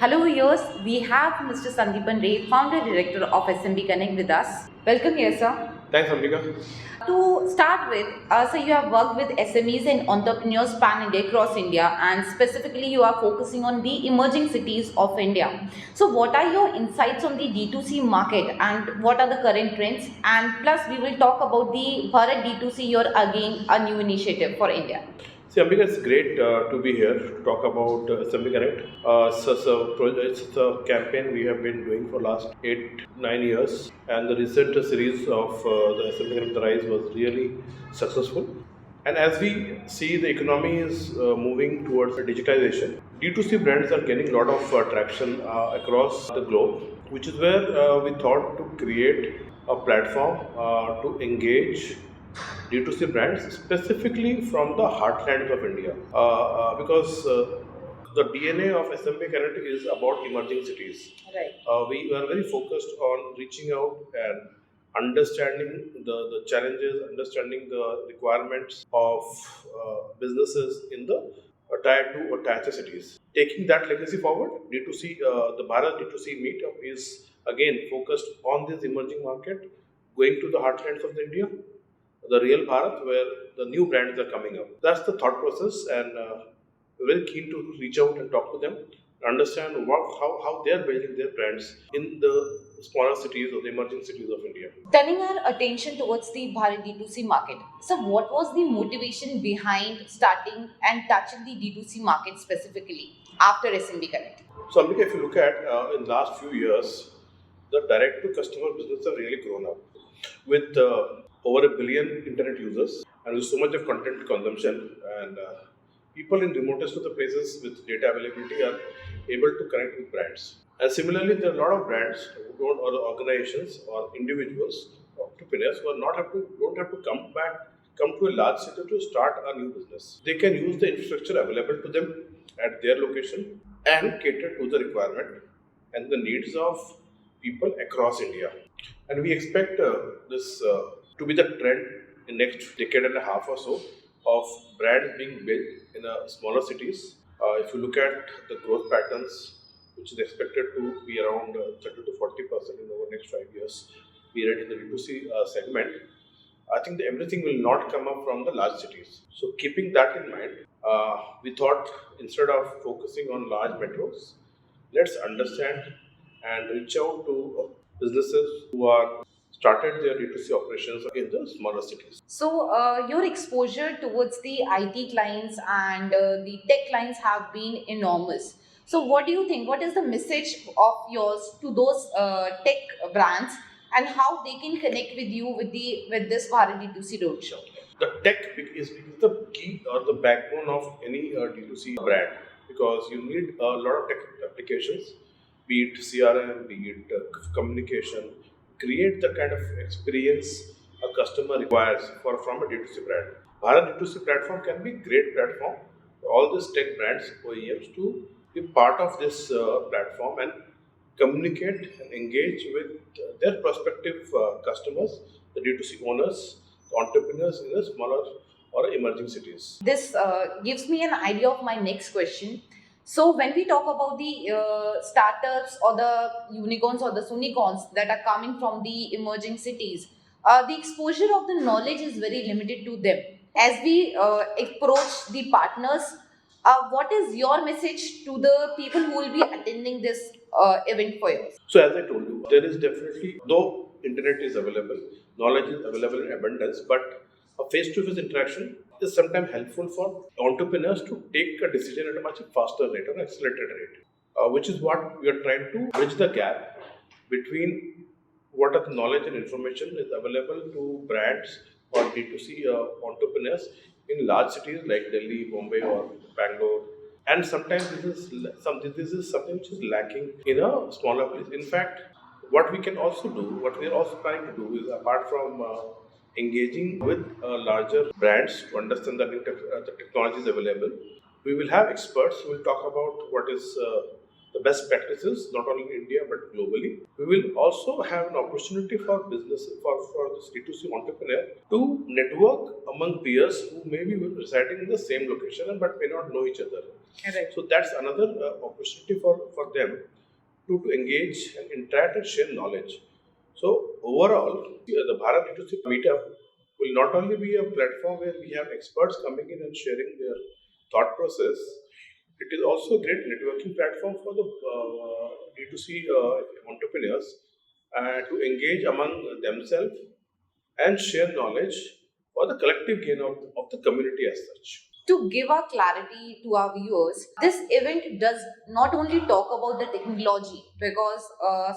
Hello, viewers. We have Mr. Sandipan Ray, founder director of SMBConnect with us. Welcome here, sir. Thanks, Ambika. To start with, so you have worked with SMEs and entrepreneurs pan-India, across India, and specifically you are focusing on the emerging cities of India. So what are your insights on the D2C market and what are the current trends? And plus we will talk about the Bharat DtoC, your again a new initiative for India. See, Ambika, it's great to be here to talk about Assembly Connect. It's a campaign we have been doing for last 8-9 years, and the recent series of the Assembly Connect The Rise was really successful. And as we see, the economy is moving towards digitization. D2C brands are gaining a lot of traction across the globe, which is where we thought to create a platform to engage D2C brands specifically from the heartlands of India. Because the DNA of SMB Connect is about emerging cities. Right. We were very focused on reaching out and understanding the challenges, understanding the requirements of businesses in the tier 2 or tier 3 cities. Taking that legacy forward, D2C, the Bharat DtoC Meetup is again focused on this emerging market, going to the heartlands of India, the real Bharat, where the new brands are coming up. That's the thought process, and we're very keen to reach out and talk to them, understand how they are building their brands in the smaller cities or the emerging cities of India. Turning our attention towards the Bharat D2C market. So, what was the motivation behind starting and touching the D2C market specifically after SMB Connect? So, Ambika, if you look at in the last few years, the direct to customer business have really grown up with over 1 billion internet users and with so much of content consumption, and people in remotest of the places with data availability are able to connect with brands. And similarly, there are a lot of brands who don't, or organizations or individuals, entrepreneurs who are not have to don't have to come to a large city to start a new business. They can use the infrastructure available to them at their location and cater to the requirement and the needs of people across India. And we expect this to be the trend in next decade and a half or so of brands being built in smaller cities. If you look at the growth patterns, which is expected to be around 30 to 40% in over next 5 years period in the D2C segment, I think that everything will not come up from the large cities. So keeping that in mind, we thought instead of focusing on large metros, let's understand and reach out to businesses who are started their D2C operations in the smaller cities. So, your exposure towards the IT clients and the tech clients have been enormous. So, what do you think? What is the message of yours to those tech brands, and how they can connect with you with this Bharat D2C roadshow? The tech is the key or the backbone of any D2C brand, because you need a lot of tech applications, be it CRM, be it communication, create the kind of experience a customer requires from a D2C brand. Bharat D2C platform can be a great platform for all these tech brands, OEMs, to be part of this platform and communicate and engage with their prospective customers, the D2C owners, the entrepreneurs in the smaller or emerging cities. This gives me an idea of my next question. So, when we talk about the startups or the unicorns or the unicorns that are coming from the emerging cities, the exposure of the knowledge is very limited to them. As we approach the partners, what is your message to the people who will be attending this event for you? So as I told you, there is definitely, though internet is available, knowledge is available in abundance, but a face-to-face interaction is sometimes helpful for entrepreneurs to take a decision at a much faster rate or accelerated rate, which is what we are trying to bridge the gap between what are the knowledge and information is available to brands or D2C entrepreneurs in large cities like Delhi, Bombay, or Bangalore. And sometimes this is something which is lacking in a smaller place. In fact, what we can also do, what we are also trying to do is, apart from engaging with larger brands to understand the technologies available, we will have experts who will talk about what is the best practices, not only in India but globally. We will also have an opportunity for business for this D2C entrepreneur to network among peers who may be residing in the same location but may not know each other. Correct. So that's another opportunity for them to engage and interact and share knowledge. So overall, the Bharat DtoC Meetup will not only be a platform where we have experts coming in and sharing their thought process, it is also a great networking platform for the D2C entrepreneurs to engage among themselves and share knowledge for the collective gain of the community as such. To give our clarity to our viewers, this event does not only talk about the technology, because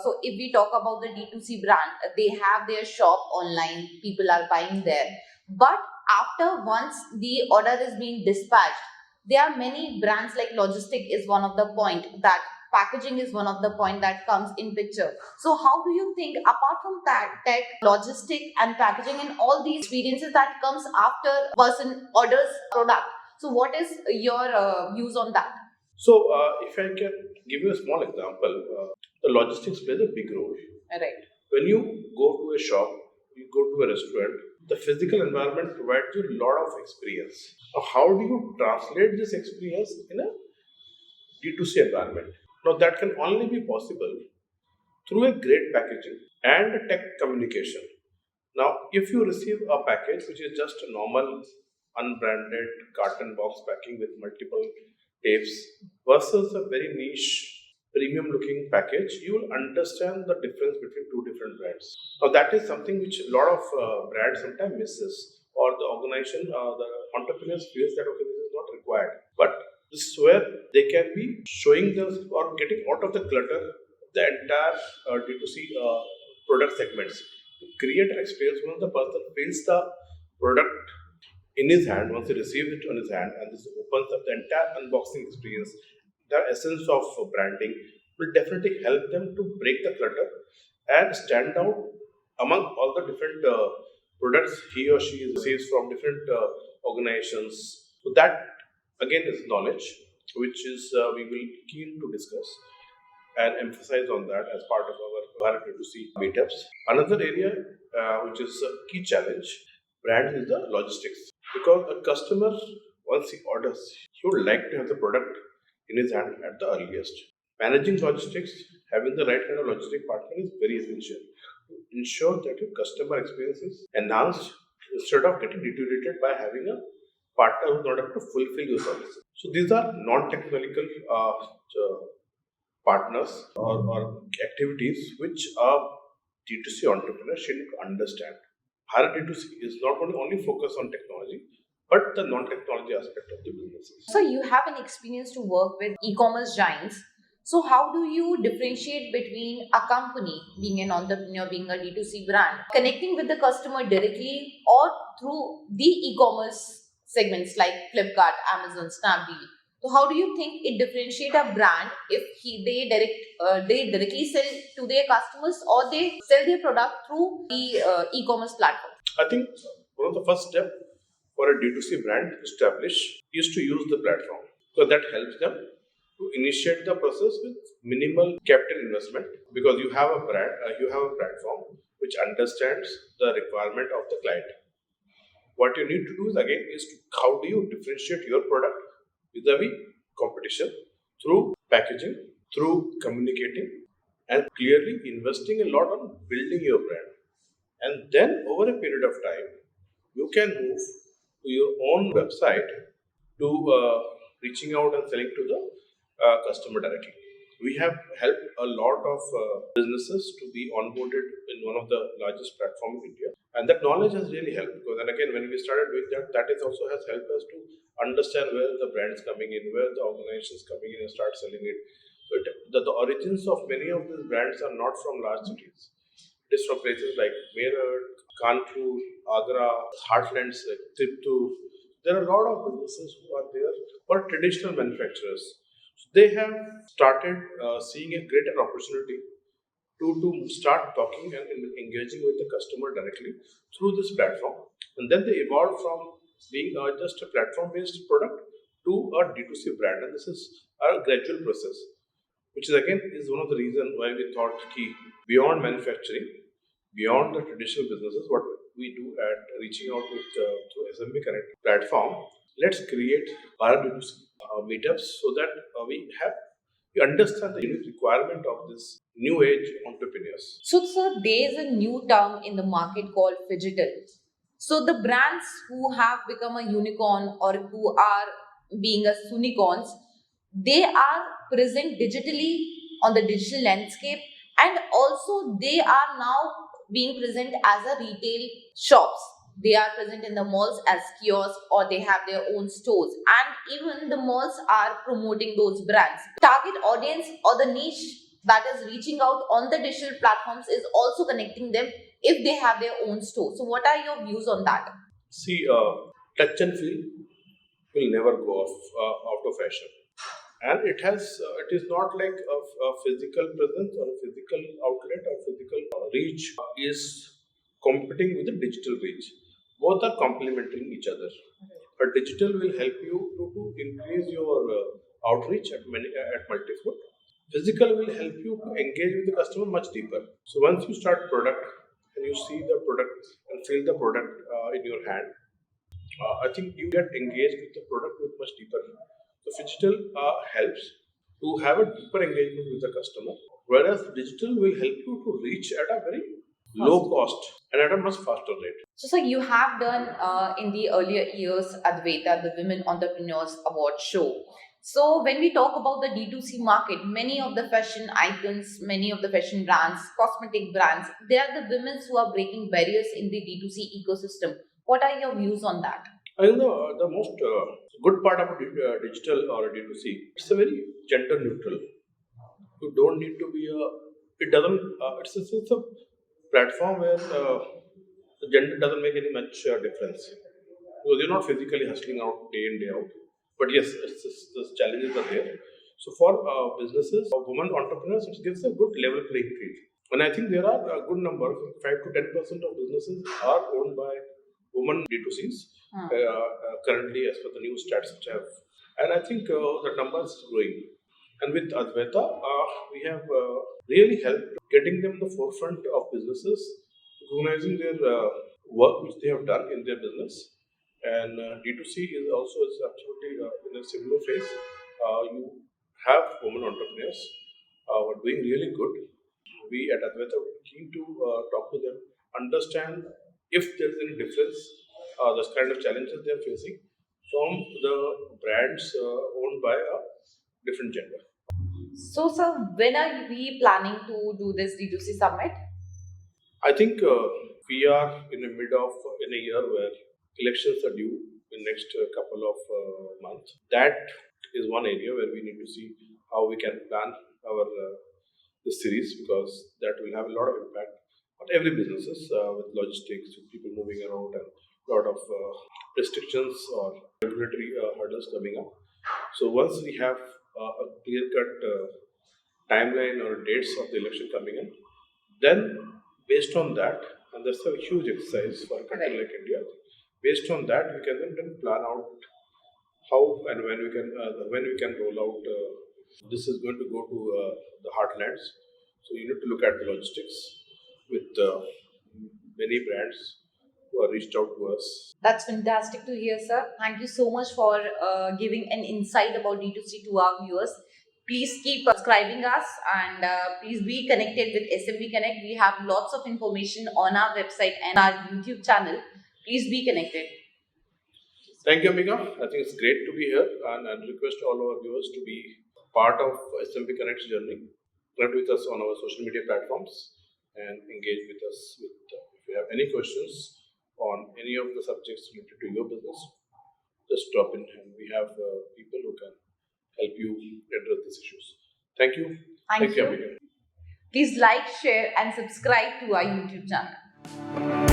so if we talk about the D2C brand, they have their shop online, people are buying there. But after once the order is being dispatched, there are many brands like logistic is one of the point, that packaging is one of the point that comes in picture. So how do you think, apart from that tech, logistic and packaging and all these experiences that comes after person orders product, so what is your views on that? So, if I can give you a small example, the logistics plays a big role. Right. When you go to a shop, you go to a restaurant, the physical environment provides you a lot of experience. Now, how do you translate this experience in a D2C environment? Now, that can only be possible through a great packaging and tech communication. Now, if you receive a package which is just a normal unbranded carton box packing with multiple tapes versus a very niche premium looking package, you will understand the difference between two different brands. Now, that is something which a lot of brands sometimes misses, or the organization, the entrepreneurs feels that okay, this is not required. But this is where they can be showing this or getting out of the clutter the entire D2C product segments to create an experience when the person feels the product in his hand, once he receives it on his hand, and this opens up the entire unboxing experience, the essence of branding will definitely help them to break the clutter and stand out among all the different products he or she receives from different organizations. So that again is knowledge, which is we will keen to discuss and emphasize on that as part of our Bharat DtoC meetups. Another area which is a key challenge, brand, is the logistics. Because a customer, once he orders, he would like to have the product in his hand at the earliest. Managing logistics, having the right kind of logistic partner is very essential to ensure that your customer experience is enhanced instead of getting deteriorated by having a partner who's not able to fulfill your services. So these are non-technological partners or activities which a D2C entrepreneur should need to understand. Bharat D2C is not only focused on technology, but the non-technology aspect of the businesses. So you have an experience to work with e-commerce giants. So how do you differentiate between a company being an entrepreneur, being a D2C brand, connecting with the customer directly or through the e-commerce segments like Flipkart, Amazon, Snapdeal? So how do you think it differentiate a brand if they directly sell to their customers, or they sell their product through the e-commerce platform? I think one of the first steps for a D2C brand to establish is to use the platform. So that helps them to initiate the process with minimal capital investment, because you have a brand, you have a platform which understands the requirement of the client. What you need to do is again is how do you differentiate your product vis-a-vis competition through packaging, through communicating, and clearly investing a lot on building your brand. And then over a period of time, you can move to your own website to reaching out and selling to the customer directly. We have helped a lot of businesses to be onboarded in one of the largest platforms in India, and that knowledge has really helped. Because then again, when we started doing that, that is also has helped us to understand where the brands coming in, where the organizations coming in, and start selling it. So the origins of many of these brands are not from large cities. It is from places like Meerut, Kanpur, Agra, heartlands like Triptu. There are a lot of businesses who are there, or traditional manufacturers. So they have started seeing a greater opportunity to start talking and engaging with the customer directly through this platform. And then they evolved from being just a platform based product to a D2C brand. And this is a gradual process, which is again is one of the reasons why we thought key beyond manufacturing, beyond the traditional businesses, what we do at reaching out with through SMB Connect platform. Let's create Bharat DtoC meetups so that we understand the unique requirement of this new age entrepreneurs. So, sir, there is a new term in the market called digital. So, the brands who have become a unicorn or who are being a unicorns, they are present digitally on the digital landscape, and also they are now being present as a retail shops. They are present in the malls as kiosks or they have their own stores, and even the malls are promoting those brands. Target audience or the niche that is reaching out on the digital platforms is also connecting them if they have their own store. So, what are your views on that? See, touch and feel will never go out of fashion, and it is not like a physical presence or a physical outlet or physical reach is competing with the digital reach. Both are complementing each other. But digital will help you to increase your outreach at multiple. Physical will help you to engage with the customer much deeper. So once you start product and you see the product and feel the product in your hand, I think you get engaged with the product with much deeper. So digital helps to have a deeper engagement with the customer, whereas digital will help you to reach at a very low cost and at a much faster rate. So, sir, you have done in the earlier years Advaita, the Women Entrepreneurs Award show. So, when we talk about the D2C market, many of the fashion icons, many of the fashion brands, cosmetic brands, they are the women who are breaking barriers in the D2C ecosystem. What are your views on that? I think the most good part about digital or D2C, it's a very gender neutral. You don't need to be a. It doesn't. It's a platform where the gender doesn't make any much difference because you're not physically hustling out day in day out. But yes, the challenges are there. So for businesses, for women entrepreneurs, it gives a good level playing field. And I think there are a good number, 5 to 10% of businesses are owned by women D2Cs currently, as per the new stats which I have. And I think the number is growing. And with Advaita, we have really helped getting them the forefront of businesses, recognizing their work which they have done in their business. And D2C is absolutely in a similar phase. You have women entrepreneurs who are doing really good. We at Advaita are keen to talk to them, understand if there's any difference, the kind of challenges they're facing from the brands owned by a different gender. So, sir, when are we planning to do this D2C summit? I think we are in the mid of in a year where elections are due in next couple of months. That is one area where we need to see how we can plan our this series, because that will have a lot of impact on every businesses with logistics, with people moving around, and a lot of restrictions or regulatory hurdles coming up. So once we have a clear cut timeline or dates of the election coming in, then based on that, and that's a huge exercise for a country like India. Based on that, we can then plan out how and when we can roll out. This is going to go to the heartlands, so you need to look at the logistics with many brands who have reached out to us. That's fantastic to hear, sir. Thank you so much for giving an insight about D2C to our viewers. Please keep subscribing us and please be connected with SMB Connect. We have lots of information on our website and our YouTube channel. Please be connected. Thank you, Amika. I think it's great to be here, and I request all our viewers to be part of SMB Connect's journey. Connect with us on our social media platforms and engage with us. If you have any questions on any of the subjects related to your business, just drop in, and we have people who can help you address these issues. Thank you. Thank you. Amika. Please like, share, and subscribe to our YouTube channel.